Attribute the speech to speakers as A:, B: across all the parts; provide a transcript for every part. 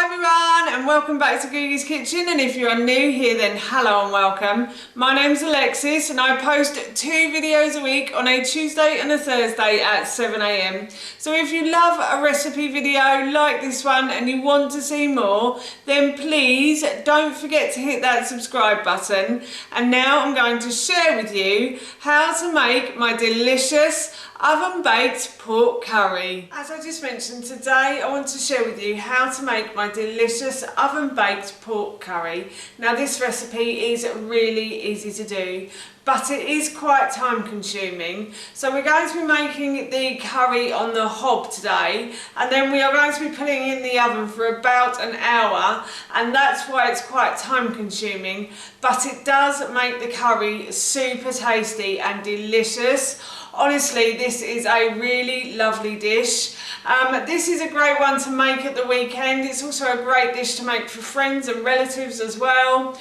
A: everyone and welcome back to Googie's Kitchen, and if you are new here then hello and welcome. My name's Alexis and I post 2 videos a week on a Tuesday and a Thursday at 7 AM. So if you love a recipe video like this one and you want to see more, then please don't forget to hit that subscribe button. And now I'm going to share with you how to make my delicious oven baked pork curry. As I just mentioned, today I want to share with you how to make my delicious oven baked pork curry. Now this recipe is really easy to do, but it is quite time consuming. So we're going to be making the curry on the hob today, and then we are going to be putting it in the oven for about an hour, and that's why it's quite time consuming, but it does make the curry super tasty and delicious. Honestly, this is a really lovely dish. This is a great one to make at the weekend. It's also a great dish to make for friends and relatives as well.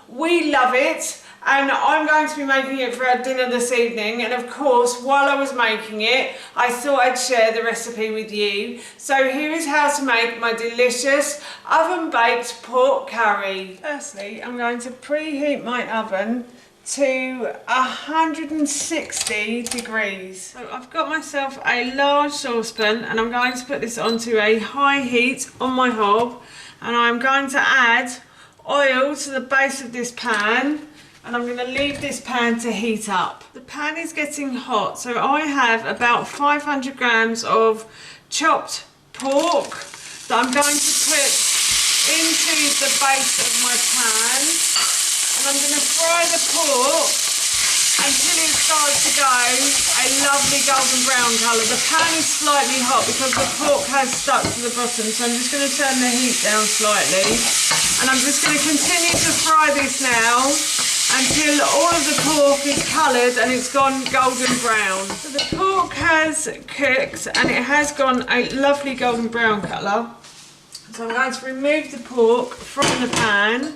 A: We love it, and I'm going to be making it for our dinner this evening. And of course, while I was making it, I thought I'd share the recipe with you. So here is how to make my delicious oven baked pork curry. Firstly, I'm going to preheat my oven to 160 degrees. So I've got myself a large saucepan and I'm going to put this onto a high heat on my hob, and I'm going to add oil to the base of this pan, and I'm going to leave this pan to heat up. The pan is getting hot, so I have about 500 grams of chopped pork that I'm going to put into the base of my pan. And I'm going to fry the pork until it starts to go a lovely golden brown colour. The pan is slightly hot because the pork has stuck to the bottom, so I'm just going to turn the heat down slightly. And I'm just going to continue to fry this now until all of the pork is coloured and it's gone golden brown. So the pork has cooked and it has gone a lovely golden brown colour. So I'm going to remove the pork from the pan,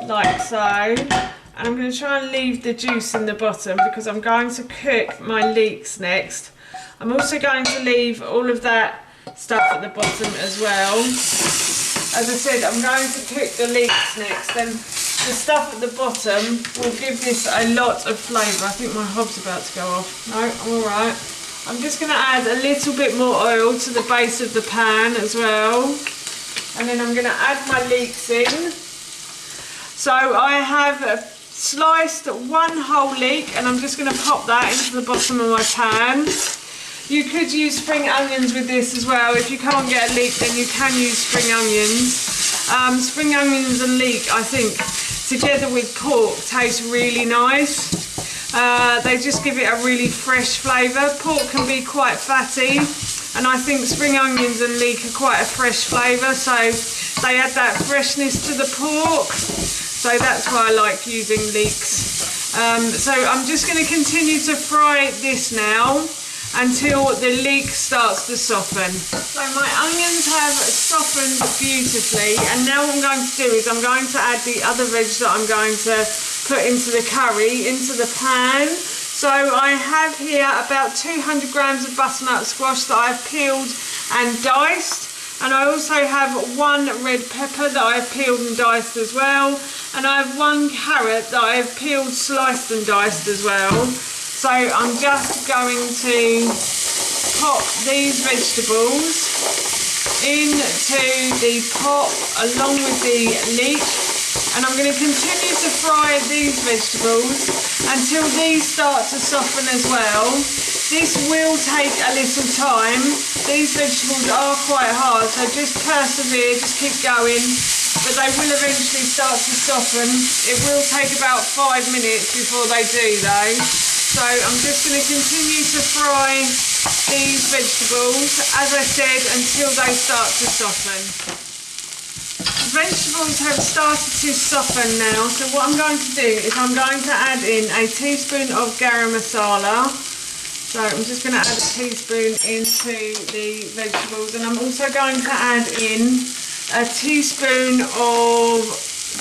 A: like so, and I'm going to try and leave the juice in the bottom because I'm going to cook my leeks next. I'm also going to leave all of that stuff at the bottom as well. As I said, I'm going to cook the leeks next, and the stuff at the bottom will give this a lot of flavour. I think my hob's about to go off. No, I'm alright. I'm just going to add a little bit more oil to the base of the pan as well, and then I'm going to add my leeks in. So I have sliced 1 whole leek and I'm just going to pop that into the bottom of my pan. You could use spring onions with this as well. If you can't get a leek, then you can use spring onions. Spring onions and leek, I think, together with pork taste really nice. They just give it a really fresh flavour. Pork can be quite fatty, and I think spring onions and leek are quite a fresh flavour, so they add that freshness to the pork. So that's why I like using leeks. So I'm just going to continue to fry this now until the leek starts to soften. So my onions have softened beautifully, and now what I'm going to do is I'm going to add the other veg that I'm going to put into the curry into the pan. So I have here about 200 grams of butternut squash that I've peeled and diced. And I also have 1 red pepper that I've peeled and diced as well. And I have 1 carrot that I've peeled, sliced and diced as well. So I'm just going to pop these vegetables into the pot along with the leek. And I'm going to continue to fry these vegetables until these start to soften as well. This will take a little time. These vegetables are quite hard, so just persevere, just keep going, but they will eventually start to soften. It will take about 5 minutes before they do though. So I'm just going to continue to fry these vegetables, as I said, until they start to soften. Vegetables have started to soften now, so what I'm going to do is I'm going to add in a teaspoon of garam masala. So I'm just going to add a teaspoon into the vegetables, and I'm also going to add in a teaspoon of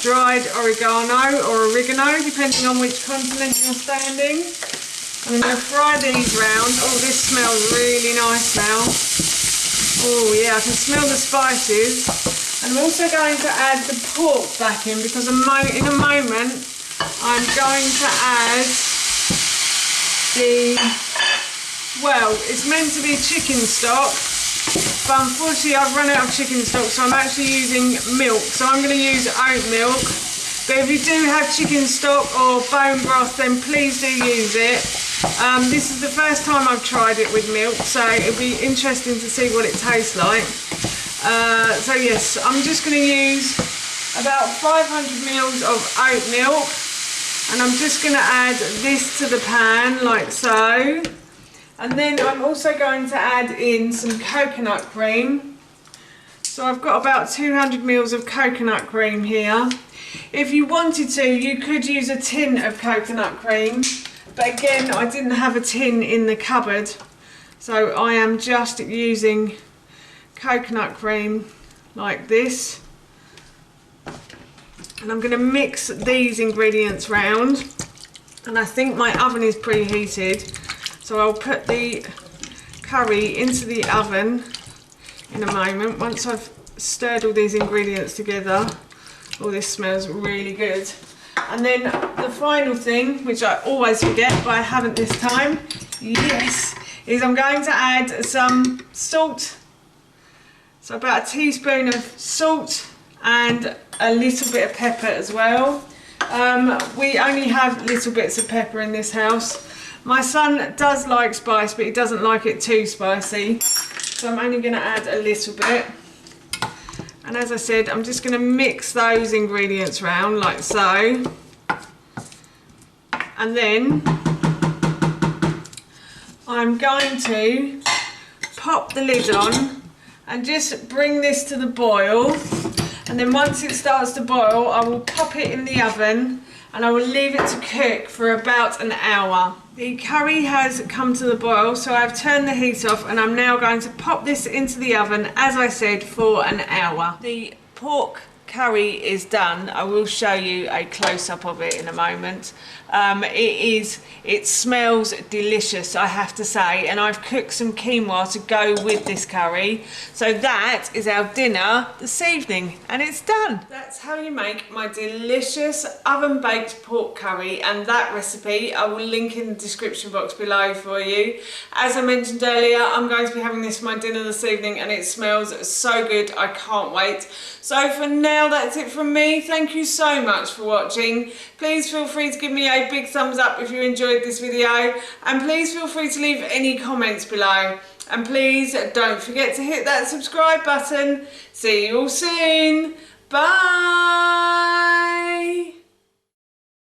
A: dried oregano or oregano, depending on which continent you're standing. And I'm going to fry these round. Oh, this smells really nice now. Oh yeah, I can smell the spices. And I'm also going to add the pork back in because in a moment I'm going to add well, it's meant to be chicken stock, but unfortunately I've run out of chicken stock, so I'm actually using milk. So I'm going to use oat milk. But if you do have chicken stock or bone broth, then please do use it. This is the first time I've tried it with milk, so it'll be interesting to see what it tastes like. So yes, I'm just going to use about 500 mils of oat milk, and I'm just going to add this to the pan like so. And then I'm also going to add in some coconut cream. So I've got about 200 mils of coconut cream here. If you wanted to, you could use a tin of coconut cream, but again, I didn't have a tin in the cupboard, so I am just using coconut cream like this. And I'm going to mix these ingredients round, and I think my oven is preheated, so I'll put the curry into the oven in a moment once I've stirred all these ingredients together. Oh, this smells really good. And then the final thing, which I always forget but I haven't this time, yes, is I'm going to add some salt. So about a teaspoon of salt and a little bit of pepper as well. We only have little bits of pepper in this house. My son does like spice, but he doesn't like it too spicy, so I'm only going to add a little bit. And as I said, I'm just going to mix those ingredients round like so. And then I'm going to pop the lid on and just bring this to the boil. And then once it starts to boil, I will pop it in the oven and I will leave it to cook for about an hour. The curry has come to the boil, so I've turned the heat off and I'm now going to pop this into the oven, as I said, for an hour. The pork curry is done. I will show you a close-up of it in a moment. It smells delicious, I have to say, and I've cooked some quinoa to go with this curry. So that is our dinner this evening, and it's done. That's how you make my delicious oven-baked pork curry, and that recipe I will link in the description box below for you. As I mentioned earlier, I'm going to be having this for my dinner this evening, and it smells so good, I can't wait. So for now, that's it from me. Thank you so much for watching. Please feel free to give me a big thumbs up if you enjoyed this video, and please feel free to leave any comments below, and please don't forget to hit that subscribe button. See you all soon. Bye.